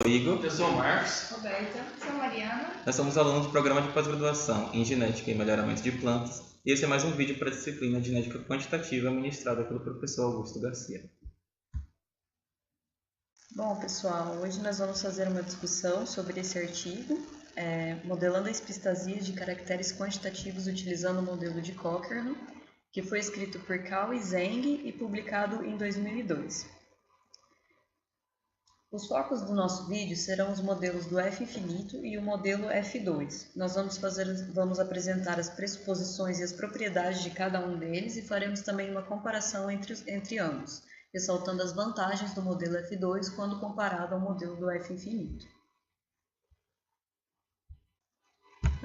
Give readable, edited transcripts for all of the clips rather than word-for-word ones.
Igor. Eu sou o Marcos. Roberta. Sou Mariana. Nós somos alunos do programa de pós-graduação em Genética e Melhoramento de Plantas e esse é mais um vídeo para a disciplina de Genética Quantitativa ministrada pelo professor Augusto Garcia. Bom, pessoal, hoje nós vamos fazer uma discussão sobre esse artigo, modelando a epistasia de caracteres quantitativos utilizando o modelo de Cochrane, que foi escrito por Cao e Zheng e publicado em 2002. Os focos do nosso vídeo serão os modelos do F infinito e o modelo F2. Nós vamos apresentar as pressuposições e as propriedades de cada um deles e faremos também uma comparação entre ambos, ressaltando as vantagens do modelo F2 quando comparado ao modelo do F infinito.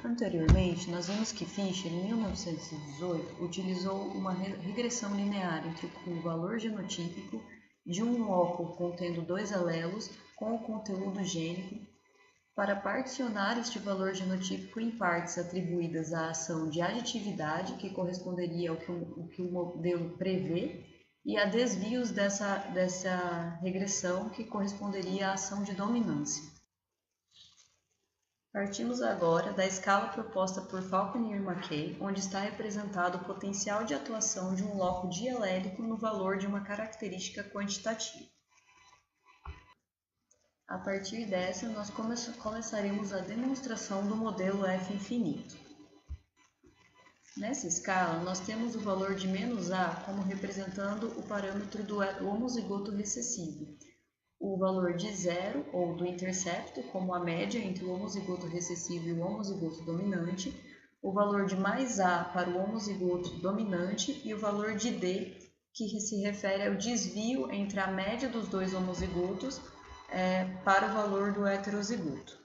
Anteriormente, nós vimos que Fischer, em 1918, utilizou uma regressão linear entre o valor genotípico de um loco contendo dois alelos com o conteúdo gênico para particionar este valor genotípico em partes atribuídas à ação de aditividade, que corresponderia ao que o modelo prevê, e a desvios dessa regressão, que corresponderia à ação de dominância. Partimos agora da escala proposta por Falconer e Mackay, onde está representado o potencial de atuação de um loco dialélico no valor de uma característica quantitativa. A partir dessa, nós começaremos a demonstração do modelo F infinito. Nessa escala, nós temos o valor de -A como representando o parâmetro do homozigoto recessivo, o valor de zero, ou do intercepto, como a média entre o homozigoto recessivo e o homozigoto dominante, o valor de +A para o homozigoto dominante e o valor de D, que se refere ao desvio entre a média dos dois homozigotos para o valor do heterozigoto.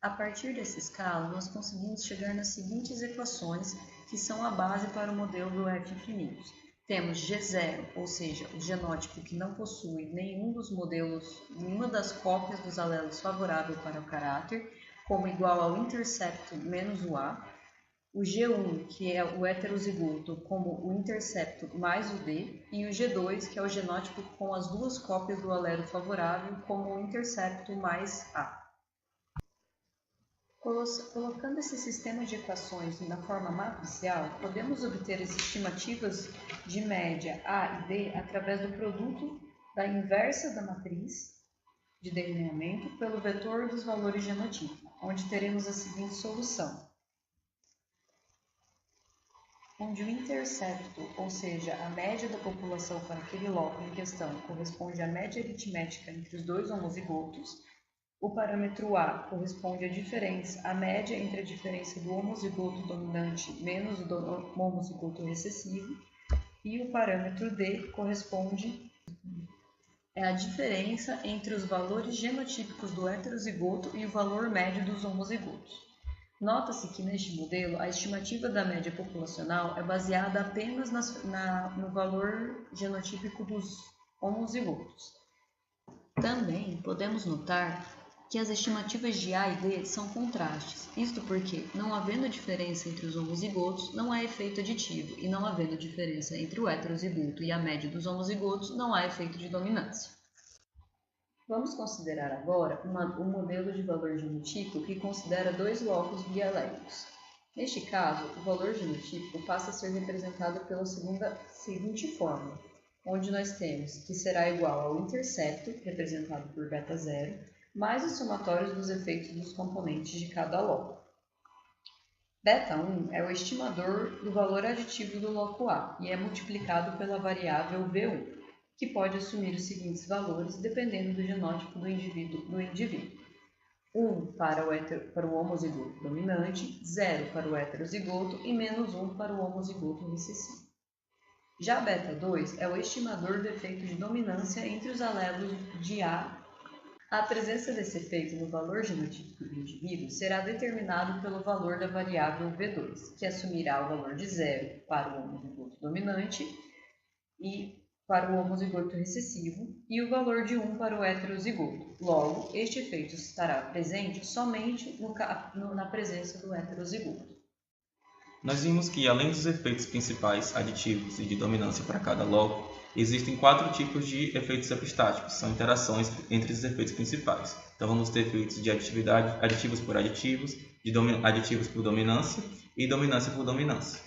A partir dessa escala, nós conseguimos chegar nas seguintes equações, que são a base para o modelo do F infinito. Temos G0, ou seja, o genótipo que não possui nenhuma das cópias dos alelos favorável para o caráter, como igual ao intercepto menos o A. O G1, que é o heterozigoto, como o intercepto mais o D. E o G2, que é o genótipo com as duas cópias do alelo favorável, como o intercepto mais A. Colocando esse sistema de equações na forma matricial, podemos obter as estimativas de média A e D através do produto da inversa da matriz de delineamento pelo vetor dos valores genotípicos, onde teremos a seguinte solução, onde o intercepto, ou seja, a média da população para aquele loco em questão, corresponde à média aritmética entre os dois homozigotos. O parâmetro A corresponde à média entre a diferença do homozigoto dominante menos o homozigoto recessivo, e o parâmetro D corresponde à diferença entre os valores genotípicos do heterozigoto e o valor médio dos homozigotos. Nota-se que neste modelo a estimativa da média populacional é baseada apenas no valor genotípico dos homozigotos. Também podemos notar que as estimativas de A e D são contrastes, isto porque, não havendo diferença entre os homozigotos, não há efeito aditivo, e não havendo diferença entre o heterozigoto e a média dos homozigotos, não há efeito de dominância. Vamos considerar agora um modelo de valor genotípico que considera dois locos dialéticos. Neste caso, o valor genotípico passa a ser representado pela seguinte forma, onde nós temos que será igual ao intercepto, representado por β0, mais os somatórios dos efeitos dos componentes de cada loco. Β1 é o estimador do valor aditivo do loco A e é multiplicado pela variável V1, que pode assumir os seguintes valores dependendo do genótipo do indivíduo. 1 para o homozigoto dominante, 0 para o heterozigoto e -1 para o homozigoto recessivo. Já β2 é o estimador do efeito de dominância entre os alelos de A. A presença desse efeito no valor genotípico do indivíduo será determinado pelo valor da variável V2, que assumirá o valor de 0 para o homozigoto dominante e para o homozigoto recessivo e o valor de 1 para o heterozigoto. Logo, este efeito estará presente somente na presença do heterozigoto. Nós vimos que, além dos efeitos principais aditivos e de dominância para cada loco, existem 4 tipos de efeitos epistáticos, são interações entre os efeitos principais. Então vamos ter efeitos de aditividade, aditivos por aditivos, aditivos por dominância e dominância por dominância.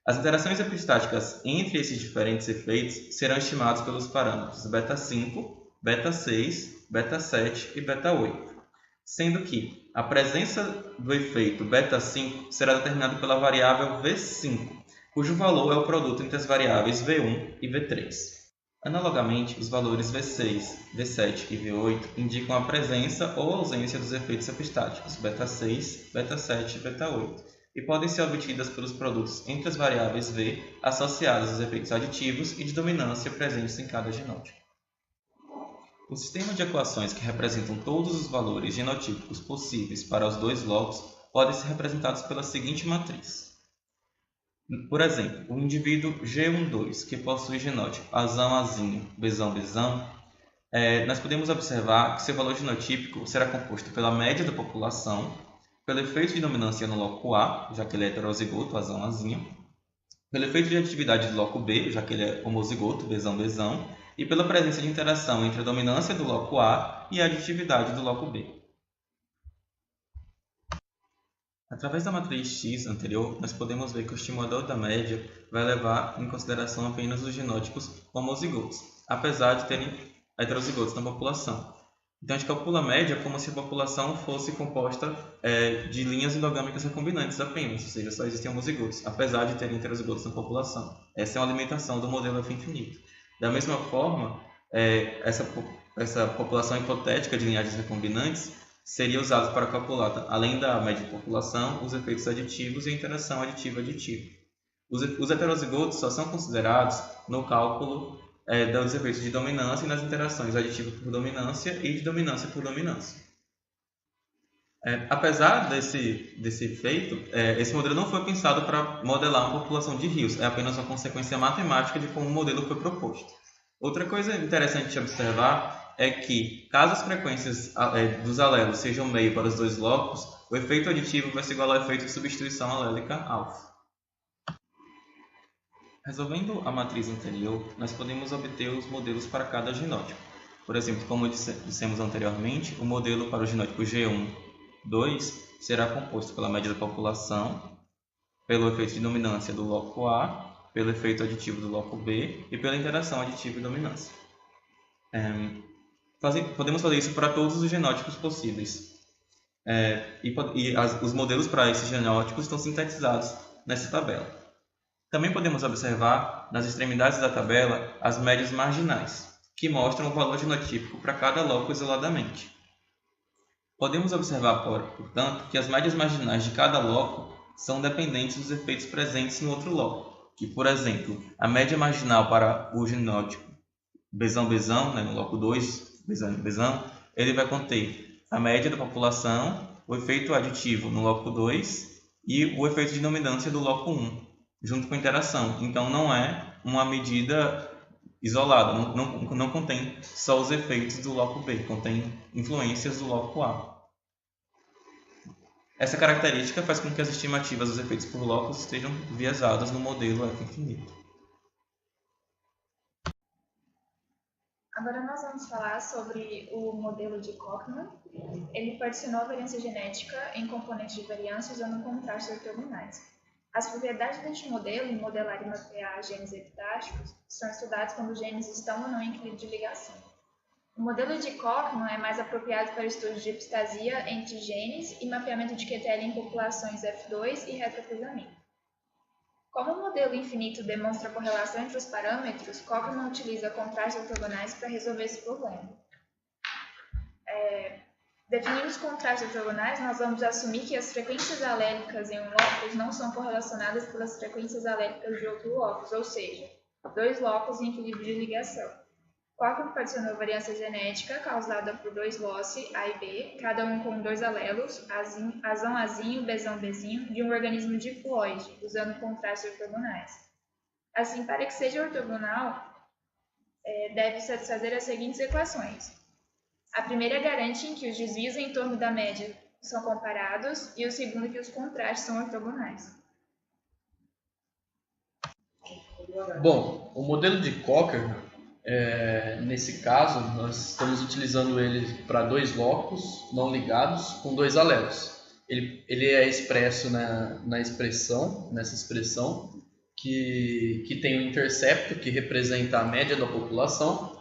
As interações epistáticas entre esses diferentes efeitos serão estimadas pelos parâmetros β5, β6, β7 e β8, sendo que a presença do efeito β5 será determinada pela variável V5, cujo valor é o produto entre as variáveis V1 e V3. Analogamente, os valores V6, V7 e V8 indicam a presença ou ausência dos efeitos epistáticos β6, β7 e β8, e podem ser obtidas pelos produtos entre as variáveis V associadas aos efeitos aditivos e de dominância presentes em cada genótipo. O sistema de equações que representam todos os valores genotípicos possíveis para os dois locos podem ser representados pela seguinte matriz. Por exemplo, o indivíduo G12, que possui genótipo Azão, Azinho, Bzão, Bzão, nós podemos observar que seu valor genotípico será composto pela média da população, pelo efeito de dominância no loco A, já que ele é heterozigoto, Azão, Azinho, pelo efeito de aditividade do loco B, já que ele é homozigoto, Bzão, Bzão, e pela presença de interação entre a dominância do loco A e a aditividade do loco B. Através da matriz X anterior, nós podemos ver que o estimador da média vai levar em consideração apenas os genótipos homozigotos, apesar de terem heterozigotos na população. Então a gente calcula a média como se a população fosse composta de linhas endogâmicas recombinantes apenas, ou seja, só existem homozigotos, apesar de terem heterozigotos na população. Essa é uma limitação do modelo F infinito. Da mesma forma, essa população hipotética de linhagens recombinantes seria usada para calcular, além da média de população, os efeitos aditivos e a interação aditiva-aditiva. Os heterozigotos só são considerados no cálculo dos efeitos de dominância e nas interações aditiva por dominância e de dominância por dominância. Apesar desse efeito, esse modelo não foi pensado para modelar uma população de rios, é apenas uma consequência matemática de como o modelo foi proposto. Outra coisa interessante de observar é que, caso as frequências dos alelos sejam meio para os dois locos, o efeito aditivo vai ser igual ao efeito de substituição alélica alfa. Resolvendo a matriz anterior, nós podemos obter os modelos para cada genótipo. Por exemplo, como dissemos anteriormente, o modelo para o genótipo G12 será composto pela média da população, pelo efeito de dominância do loco A, pelo efeito aditivo do loco B e pela interação aditiva e dominância. Podemos fazer isso para todos os genótipos possíveis. Os modelos para esses genótipos estão sintetizados nessa tabela. Também podemos observar, nas extremidades da tabela, as médias marginais, que mostram o valor genotípico para cada loco isoladamente. Podemos observar, portanto, que as médias marginais de cada loco são dependentes dos efeitos presentes no outro loco, que, por exemplo, a média marginal para o genótipo Bzão-Bzão, no loco 2, Bzão-Bzão, ele vai conter a média da população, o efeito aditivo no loco 2 e o efeito de dominância do loco 1. Junto com a interação. Então, não é uma medida isolada, não contém só os efeitos do loco B, contém influências do loco A. Essa característica faz com que as estimativas dos efeitos por locos estejam viesadas no modelo F infinito. Agora nós vamos falar sobre o modelo de Cockman. Ele particionou a variância genética em componentes de variância usando contrastes ortogonais. As propriedades deste modelo em modelar e mapear genes epitáticos são estudadas quando os genes estão ou não em equilíbrio de ligação. O modelo de Cockman é mais apropriado para estudos de epistasia entre genes e mapeamento de QTL em populações F2 e retrocruzamento. Como o modelo infinito demonstra correlação entre os parâmetros, Cockman utiliza contrastes ortogonais para resolver esse problema. Definindo os contrastes ortogonais, nós vamos assumir que as frequências alélicas em um locus não são correlacionadas pelas frequências alélicas de outro locus, ou seja, dois locus em equilíbrio de ligação. Cockman particionou a variância genética causada por dois loci, A e B, cada um com dois alelos, Azão-Azinho, Bzão-Bzinho, de um organismo diploide, usando contrastes ortogonais. Assim, para que seja ortogonal, deve satisfazer as seguintes equações. A primeira garante que os desvios em torno da média são comparados e o segundo que os contrastes são ortogonais. Bom, o modelo de Cocker, nesse caso, nós estamos utilizando ele para 2 locos não ligados com 2 alelos. Ele é expresso nessa expressão que tem um intercepto que representa a média da população,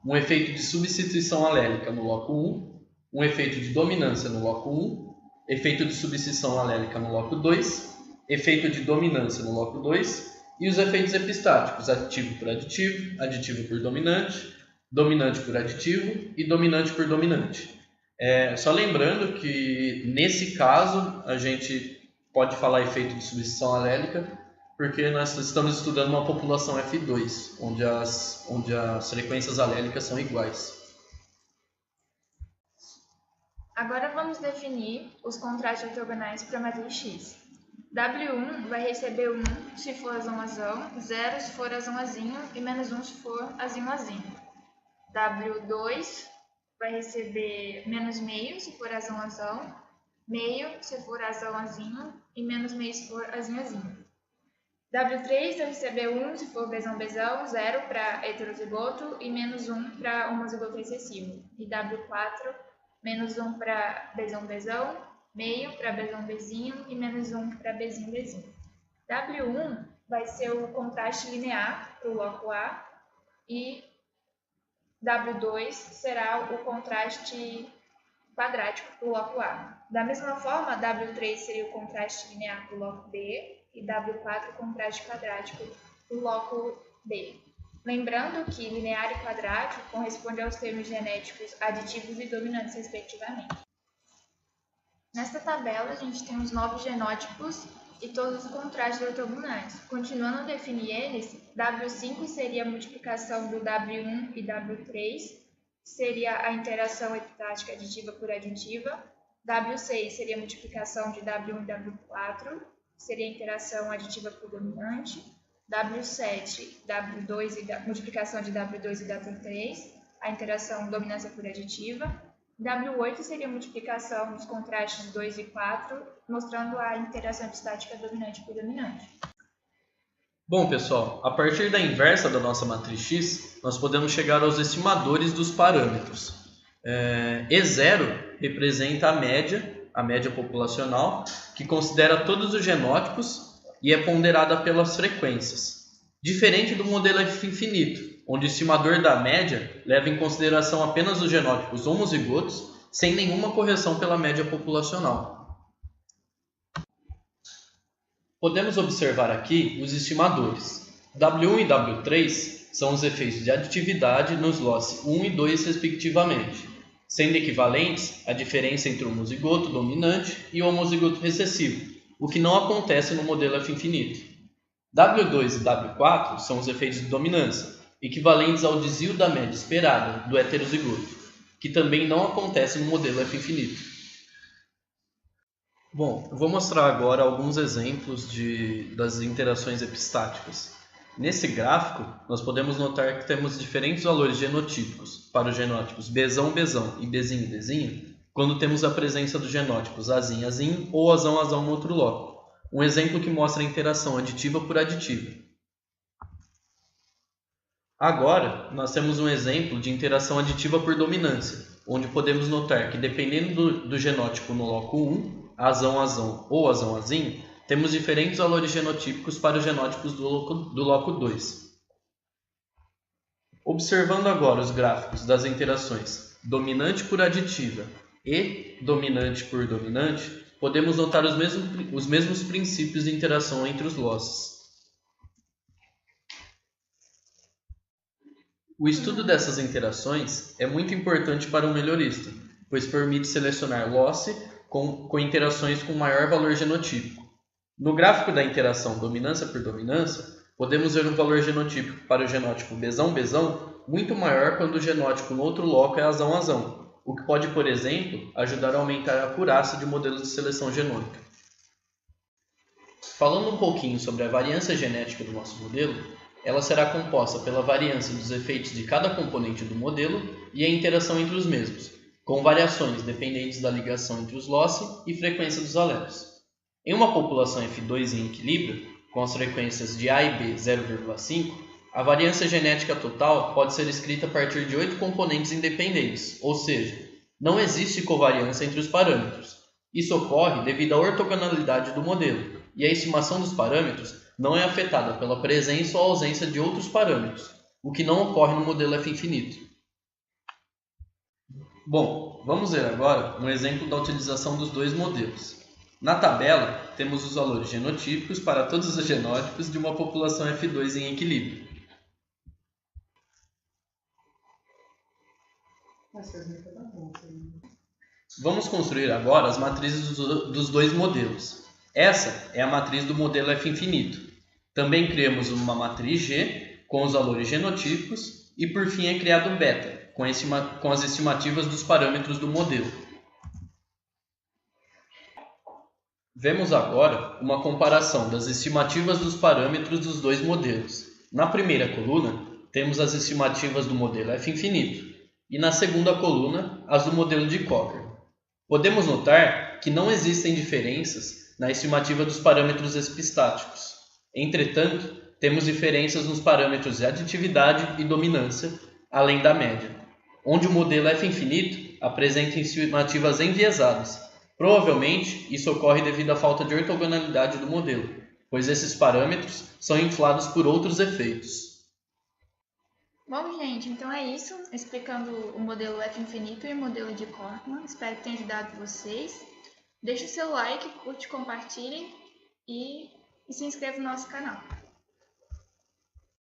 um efeito de substituição alélica no loco 1, um efeito de dominância no loco 1, efeito de substituição alélica no loco 2, efeito de dominância no loco 2 e os efeitos epistáticos, aditivo por aditivo, aditivo por dominante, dominante por aditivo e dominante por dominante. Só lembrando que nesse caso a gente pode falar efeito de substituição alélica porque nós estamos estudando uma população F2, onde as frequências alélicas são iguais. Agora vamos definir os contrastes ortogonais para a matriz X. W1 vai receber 1 se for azão azão, 0 se for azão azinho e menos 1 se for azinho azinho. W2 vai receber menos meio se for azão azão, meio se for azão azinho e menos meio se for azinho azinho. W3 vai receber 1 se for besão besão, 0 para heterozigoto e menos 1 para homozigoto recessivo. E W4 menos 1 para besão besão, meio para besão bezinho e menos 1 para bezinho bezinho. W1 vai ser o contraste linear para o loco A e W2 será o contraste quadrático para o loco A. Da mesma forma, W3 seria o contraste linear para o loco B e W4 o contraste quadrático para o loco B. Lembrando que linear e quadrático correspondem aos termos genéticos aditivos e dominantes, respectivamente. Nesta tabela, a gente tem os 9 genótipos e todos os contrastes ortogonais. Continuando a definir eles, W5 seria a multiplicação do W1 e W3, seria a interação epitática aditiva por aditiva. W6 seria a multiplicação de W1 e W4, seria a interação aditiva por dominante. W7, W2 e multiplicação de W2 e W3, a interação dominância por aditiva. W8 seria a multiplicação dos contrastes 2 e 4, mostrando a interação epistática dominante por dominante. Bom, pessoal, a partir da inversa da nossa matriz X, nós podemos chegar aos estimadores dos parâmetros. E0 representa a média populacional, que considera todos os genótipos e é ponderada pelas frequências. Diferente do modelo F infinito, onde o estimador da média leva em consideração apenas os genótipos homozigotos, sem nenhuma correção pela média populacional. Podemos observar aqui os estimadores. W1 e W3 são os efeitos de aditividade nos loci 1 e 2, respectivamente, sendo equivalentes a diferença entre o homozigoto dominante e o homozigoto recessivo, o que não acontece no modelo F infinito. W2 e W4 são os efeitos de dominância, equivalentes ao desvio da média esperada do heterozigoto, que também não acontece no modelo F infinito. Bom, eu vou mostrar agora alguns exemplos das interações epistáticas. Nesse gráfico, nós podemos notar que temos diferentes valores genotípicos para os genótipos besão, besão e bezinho, bezinho, quando temos a presença dos genótipos azinho, azinho ou azão, azão no outro loco. Um exemplo que mostra a interação aditiva por aditiva. Agora, nós temos um exemplo de interação aditiva por dominância, onde podemos notar que, dependendo do genótipo no loco 1, azão, azão ou azão, azinho, temos diferentes valores genotípicos para os genótipos do loco 2. Observando agora os gráficos das interações dominante por aditiva e dominante por dominante, podemos notar os mesmos princípios de interação entre os losses. O estudo dessas interações é muito importante para o melhorista, pois permite selecionar loci com interações com maior valor genotípico. No gráfico da interação dominância por dominância, podemos ver um valor genotípico para o genótipo besão, besão muito maior quando o genótipo no outro loco é azão, azão, o que pode, por exemplo, ajudar a aumentar a acurácia de modelos de seleção genômica. Falando um pouquinho sobre a variância genética do nosso modelo, ela será composta pela variância dos efeitos de cada componente do modelo e a interação entre os mesmos, com variações dependentes da ligação entre os loci e frequência dos alelos. Em uma população F2 em equilíbrio, com as frequências de A e B 0,5, a variância genética total pode ser escrita a partir de 8 componentes independentes, ou seja, não existe covariância entre os parâmetros. Isso ocorre devido à ortogonalidade do modelo, e a estimação dos parâmetros não é afetada pela presença ou ausência de outros parâmetros, o que não ocorre no modelo F infinito. Bom, vamos ver agora um exemplo da utilização dos dois modelos. Na tabela, temos os valores genotípicos para todos os genótipos de uma população F2 em equilíbrio. Vamos construir agora as matrizes dos dois modelos. Essa é a matriz do modelo F infinito. Também criamos uma matriz G com os valores genotípicos e por fim é criado o beta com as estimativas dos parâmetros do modelo. Vemos agora uma comparação das estimativas dos parâmetros dos dois modelos. Na primeira coluna, temos as estimativas do modelo F infinito e na segunda coluna, as do modelo de Cocker. Podemos notar que não existem diferenças na estimativa dos parâmetros epistáticos. Entretanto, temos diferenças nos parâmetros de aditividade e dominância, além da média, onde o modelo F infinito apresenta estimativas enviesadas. Provavelmente, isso ocorre devido à falta de ortogonalidade do modelo, pois esses parâmetros são inflados por outros efeitos. Bom, gente, então é isso, explicando o modelo F infinito e o modelo de Corkman. Espero que tenha ajudado vocês. Deixe o seu like, curte, compartilhem e se inscreva no nosso canal.